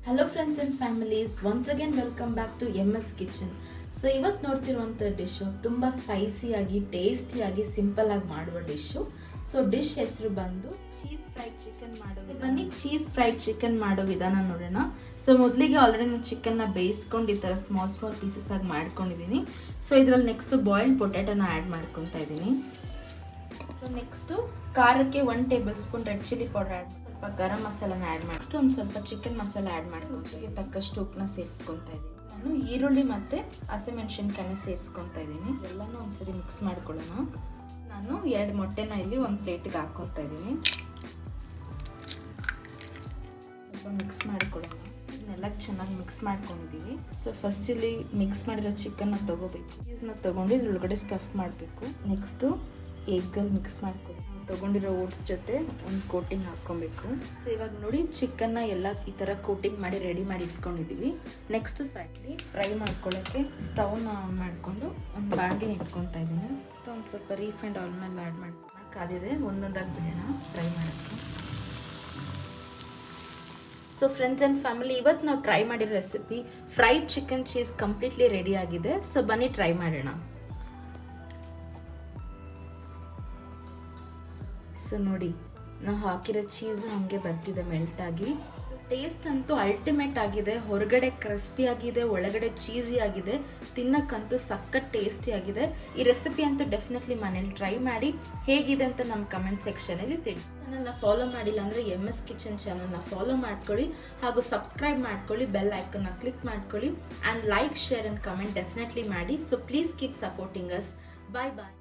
Hello friends and families, once again welcome back to MS kitchen. So ಇವತ್ತು ನೋಡ್ತಿರುವಂಥ dish ತುಂಬ ಸ್ಪೈಸಿಯಾಗಿ ಟೇಸ್ಟಿಯಾಗಿ simple ಆಗಿ ಮಾಡುವ ಡಿಶ್ಶು. ಸೊ ಡಿಶ್ ಹೆಸರು ಬಂದು ಚೀಸ್ ಫ್ರೈಡ್ ಚಿಕನ್ ಬನ್ನಿ ಚೀಸ್ ಫ್ರೈಡ್ ಚಿಕನ್ ಮಾಡೋ ವಿಧಾನ ನೋಡೋಣ. ಸೊ ಮೊದಲಿಗೆ ಆಲ್ರೆಡಿ ನಾನು ಚಿಕನ್ನ ಬೇಯಿಸ್ಕೊಂಡು ಈ ಥರ ಸ್ಮಾಲ್ ಪೀಸಸ್ ಆಗಿ ಮಾಡ್ಕೊಂಡಿದ್ದೀನಿ. ಸೊ ಇದರಲ್ಲಿ ನೆಕ್ಸ್ಟು ಬಾಯ್ಲ್ಡ್ ಪೊಟ್ಯಾಟೋನ ಆ್ಯಡ್ ಮಾಡ್ಕೊತಾ ಇದ್ದೀನಿ. ಸೊ ನೆಕ್ಸ್ಟು ಖಾರಕ್ಕೆ 1 table spoon red chilli powder add, ಸ್ವಲ್ಪ ಗರಂ ಮಸಾಲಾನ ಆ್ಯಡ್ ಮಾಡಿ, ಒಂದು ಸ್ವಲ್ಪ ಚಿಕನ್ ಮಸಾಲ ಆ್ಯಡ್ ಮಾಡಿ ರುಚಿಗೆ ತಕ್ಕಷ್ಟು ಉಪ್ಪನ್ನ ಸೇರಿಸ್ಕೊತಾ ಇದ್ದೀನಿ. ನಾನು ಈರುಳ್ಳಿ ಮತ್ತು ಹಸಿಮೆಣಸಿನ್ಕಾಯಿನ ಸೇರಿಸ್ಕೊತಾ ಇದ್ದೀನಿ. ಎಲ್ಲನೂ ಒಂದ್ಸರಿ ಮಿಕ್ಸ್ ಮಾಡ್ಕೊಳ್ಳೋಣ. ನಾನು 2 ಮೊಟ್ಟೆನ ಇಲ್ಲಿ ಒಂದು ಪ್ಲೇಟಿಗೆ ಹಾಕ್ಕೊತಾ ಇದ್ದೀನಿ. ಸ್ವಲ್ಪ ಮಿಕ್ಸ್ ಮಾಡ್ಕೊಳ್ಳೋಣ. ಇದನ್ನೆಲ್ಲ ಚೆನ್ನಾಗಿ ಮಿಕ್ಸ್ ಮಾಡ್ಕೊಂಡಿದ್ದೀವಿ. ಸೊ ಫಸ್ಟ್ ಇಲ್ಲಿ ಮಿಕ್ಸ್ ಮಾಡಿರೋ ಚಿಕನ್ನ ತೊಗೋಬೇಕು. ಚೀಸ್ನ ತೊಗೊಂಡು ಇದ್ರೊಳಗಡೆ ಸ್ಟಫ್ ಮಾಡಬೇಕು. ನೆಕ್ಸ್ಟು ಎಗ್ಗಲ್ಲಿ ಮಿಕ್ಸ್ ಮಾಡ್ಕೊಳ್ಳಿ. ತೊಗೊಂಡಿರೋ ಓಟ್ಸ್ ಜೊತೆ ಒಂದು ಕೋಟಿಂಗ್ ಹಾಕ್ಕೊಬೇಕು. ಸೊ ಇವಾಗ ನೋಡಿ ಚಿಕನ್ನ ಎಲ್ಲ ಈ ಥರ ಕೋಟಿಂಗ್ ಮಾಡಿ ರೆಡಿ ಮಾಡಿ ಇಟ್ಕೊಂಡಿದ್ದೀವಿ. ನೆಕ್ಸ್ಟ್ ಫ್ರೈ ಮಾಡ್ಕೊಳ್ಳೋಕ್ಕೆ ಸ್ಟವ್ನ ಆನ್ ಮಾಡಿಕೊಂಡು ಒಂದು ಬಾಂಡಿನ ಇಟ್ಕೊತಾ ಇದ್ದೀನಿ. ಒಂದು ಸ್ವಲ್ಪ ರೀಫೈಂಡ್ ಆಯಿಲ್ನೆಲ್ಲ ಆ್ಯಡ್ ಮಾಡ್ಕೊಂಡು ಕಾದಿದೆ, ಒಂದೊಂದಾಗಿ ಬಿಡೋಣ ಫ್ರೈ ಮಾಡೋಕ್ಕೆ. ಸೊ ಫ್ರೆಂಡ್ಸ್ ಆ್ಯಂಡ್ ಫ್ಯಾಮಿಲಿ, ಇವತ್ತು ನಾವು ಟ್ರೈ ಮಾಡಿರೋ recipe fried chicken cheese completely ready ಆಗಿದೆ. ಸೊ ಬನ್ನಿ ಟ್ರೈ ಮಾಡೋಣ. ಸೊ ನೋಡಿ, ನಾವು ಹಾಕಿರೋ ಚೀಸ್ ಹಾಗೆ ಬರ್ತಿದೆ ಮೆಲ್ಟ್ ಆಗಿ. ಟೇಸ್ಟ್ ಅಂತೂ ಅಲ್ಟಿಮೇಟ್ ಆಗಿದೆ. ಹೊರಗಡೆ ಕ್ರಿಸ್ಪಿ ಆಗಿದೆ, ಒಳಗಡೆ ಚೀಸಿ ಆಗಿದೆ. ತಿನ್ನಕ್ಕಂತೂ ಸಖತ್ ಟೇಸ್ಟಿ ಆಗಿದೆ. ಈ ರೆಸಿಪಿ ಅಂತೂ ಡೆಫಿನೆಟ್ಲಿ ಮನೇಲಿ ಟ್ರೈ ಮಾಡಿ ಹೇಗಿದೆ ಅಂತ ನಮ್ಮ ಕಮೆಂಟ್ ಸೆಕ್ಷನಲ್ಲಿ ತಿಳಿಸಿ. ಚಾನಲ್ನ ಫಾಲೋ ಮಾಡಿಲ್ಲ ಅಂದರೆ MS ಕಿಚನ್ ಚಾನಲ್ನ ಫಾಲೋ ಮಾಡ್ಕೊಳ್ಳಿ, ಹಾಗೂ ಸಬ್ಸ್ಕ್ರೈಬ್ ಮಾಡ್ಕೊಳ್ಳಿ, ಬೆಲ್ ಐಕನ್ನ ಕ್ಲಿಕ್ ಮಾಡ್ಕೊಳ್ಳಿ, and like, share and comment definitely ಮಾಡಿ. So please keep supporting us. Bye bye.